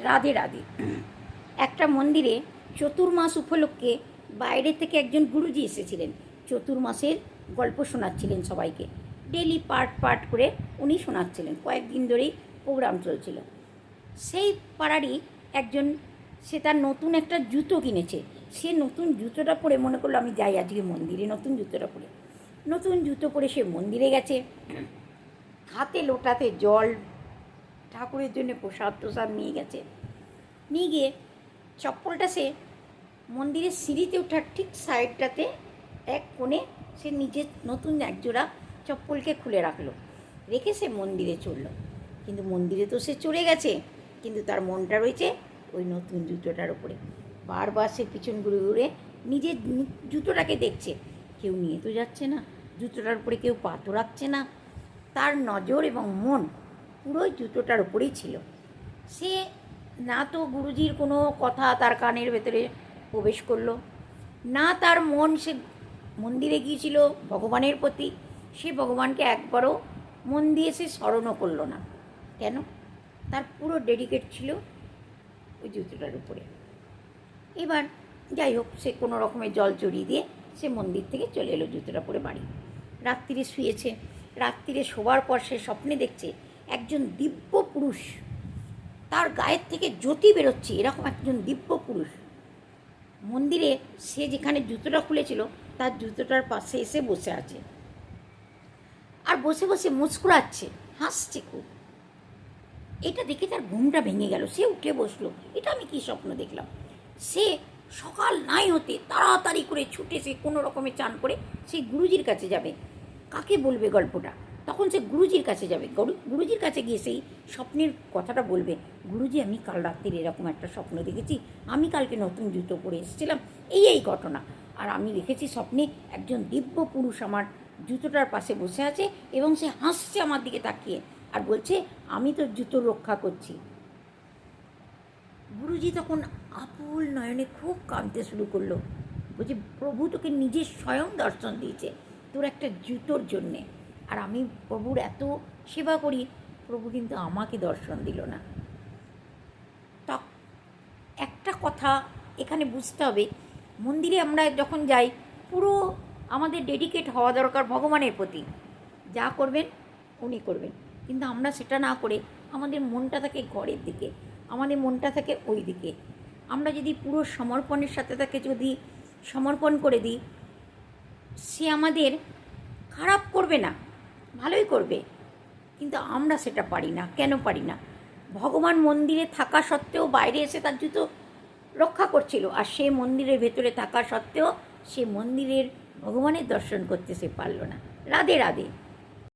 রাধে রাধে। একটা মন্দিরে চতুর্মাস উপলক্ষে বাইরে থেকে একজন গুরুজি এসেছিলেন। চতুর্মাসের গল্প শোনাচ্ছিলেন সবাইকে। ডেলি পার্ট পার্ট করে উনি শোনাচ্ছিলেন। কয়েকদিন ধরেই প্রোগ্রাম চলছিল। সেই পাড়ারই একজন, সে তার নতুন একটা জুতো কিনেছে। সে নতুন জুতোটা পরে মনে করলো আমি যাই আজকে মন্দিরে, নতুন জুতোটা পরে। নতুন জুতো পরে সে মন্দিরে গেছে। হাতে লোটাতে জল, ঠাকুরের জন্য প্রসাদ টোসাদ নিয়ে গেছে। নিয়ে গিয়ে চপ্পলটা সে মন্দিরের সিঁড়িতে ওঠার ঠিক সাইডটাতে এক কোণে সে নিজের নতুন একজোড়া চপ্পলকে খুলে রাখলো। রেখে সে মন্দিরে চলল। কিন্তু মন্দিরে তো সে চলে গেছে, কিন্তু তার মনটা রয়েছে ওই নতুন জুতোটার ওপরে। বারবার সে পিছন ঘুরে ঘুরে নিজের জুতোটাকে দেখছে। কেউ নিয়ে তো যাচ্ছে না, জুতোটার উপরে কেউ পা তো রাখছে না। তার নজর এবং মন পুরোই জুতোটার উপরেই ছিল। সে না তো গুরুজির কোনো কথা তার কানের ভেতরে প্রবেশ করলো, না তার মন সে মন্দিরে গিয়েছিল ভগবানের প্রতি, সে ভগবানকে একবারও মন দিয়ে সে স্মরণও করলো না। কেন? তার পুরো ডেডিকেট ছিল ওই জুতোটার উপরে। এবার যাই হোক, সে কোনো রকমের জল চড়িয়ে দিয়ে সে মন্দির থেকে চলে এলো জুতোটা পরে বাড়ি। রাত্রিরে শুয়েছে। রাত্রিরে শোবার পর সে স্বপ্নে দেখছে একজন দিব্য পুরুষ, তার গায়ের থেকে জ্যোতি বেরোচ্ছে, এরকম একজন দিব্য পুরুষ মন্দিরে সে যেখানে জুতোটা খুলেছিল তার জুতোটার পাশে এসে বসে আছে। আর বসে বসে মুস্কুরাচ্ছে, হাসছে খুব। এটা দেখে তার ঘুমটা ভেঙে গেল। সে উঠে বসলো, এটা আমি কী স্বপ্ন দেখলাম। সে সকাল নাই হতে তাড়াতাড়ি করে ছুটে সে কোনো রকমে চান করে সেই গুরুজির কাছে যাবে। কাকে বলবে গল্পটা? তখন সে গুরুজির কাছে যাবে। গুরুজির কাছে গিয়ে সেই স্বপ্নের কথাটা বলবে। গুরুজি, আমি কাল রাত্রির এরকম একটা স্বপ্ন দেখেছি, আমি কালকে নতুন জুতো পরে এসেছিলাম, এই ঘটনা। আর আমি দেখেছি স্বপ্নে একজন দিব্য পুরুষ আমার জুতোটার পাশে বসে আছে এবং সে হাসছে আমার দিকে তাকিয়ে আর বলছে আমি তোর জুতো রক্ষা করছি। গুরুজি তখন আকুল নয়নে খুব কাঁদতে শুরু করলো। বলছি, প্রভু তোকে নিজের স্বয়ং দর্শন দিয়েছে তোর একটা জুতোর জন্যে, আর আমি প্রভুর এত সেবা করি, প্রভু কিন্তু আমাকে দর্শন দিল না। তা একটা কথা এখানে বুঝতে হবে, মন্দিরে আমরা যখন যাই পুরো আমাদের ডেডিকেট হওয়া দরকার ভগবানের প্রতি। যা করবেন উনি করবেন, কিন্তু আমরা সেটা না করে আমাদের মনটা থাকে ঘরের দিকে, আমাদের মনটা থাকে ওই দিকে। আমরা যদি পুরো সমর্পণের সাথে তাকে যদি সমর্পণ করে দিই, সে আমাদের খারাপ করবে না, ভালোই করবে। কিন্তু আমরা সেটা পারি না। কেন পারি না? ভগবান মন্দিরে থাকা সত্ত্বেও বাইরে এসে তার জুতো রক্ষা করছিল, আর সে মন্দিরের ভেতরে থাকা সত্ত্বেও সে মন্দিরের ভগবানের দর্শন করতে সে পারল না। রাধে রাধে।